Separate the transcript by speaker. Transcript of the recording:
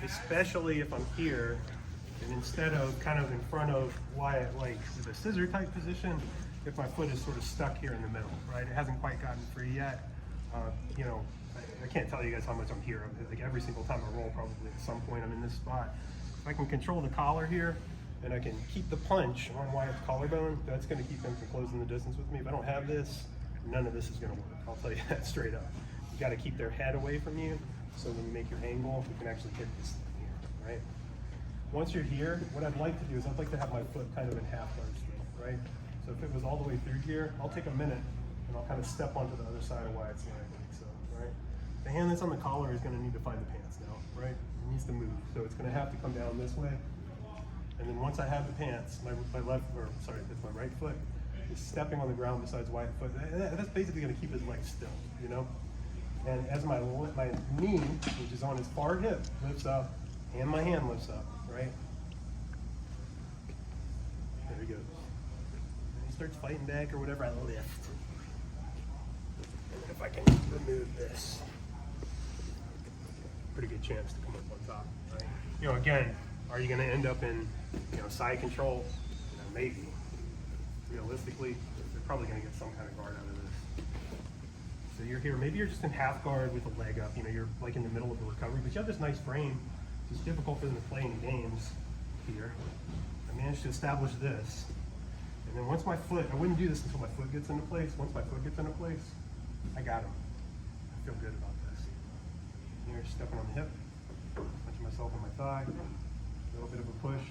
Speaker 1: especially if I'm here, and instead of kind of in front of Wyatt, like the scissor type position, if my foot is sort of stuck here in the middle, right? It hasn't quite gotten free yet. You know, I can't tell you guys how much I'm here. Like every single time I roll, probably at some point I'm in this spot. If I can control the collar here, and I can keep the punch on Wyatt's collarbone, that's gonna keep him from closing the distance with me. If I don't have this, none of this is gonna work. I'll tell you that straight up. You gotta keep their head away from you, so when you make your angle, you can actually hit this thing here, right? Once you're here, what I'd like to do is I'd like to have my foot kind of in half guard still, right? So if it was all the way through here, I'll take a minute and I'll kind of step onto the other side of Wyatt's leg, like so, right? The hand that's on the collar is gonna need to find the pants now, right? It needs to move. So it's gonna have to come down this way. And then once I have the pants, my left, or sorry, that's my right foot, is stepping on the ground besides Wyatt's foot. That's basically gonna keep his leg still, you know? And as my knee, which is on his far hip, lifts up, and my hand lifts up, right? There he goes. And he starts fighting back or whatever, I lift. And then if I can remove this, pretty good chance to come up on top, right? You know, again, are you gonna end up in, you know, side control? You know, maybe. Realistically, they're probably gonna get some kind of guard out of this. So you're here, maybe you're just in half guard with a leg up, you know, you're like in the middle of the recovery, but you have this nice frame. It's difficult for them to play any games here. I managed to establish this. And then once my foot, I wouldn't do this until my foot gets into place. Once my foot gets into place, I got him. I feel good about this. Here, stepping on the hip, punching myself on my thigh, a little bit of a push.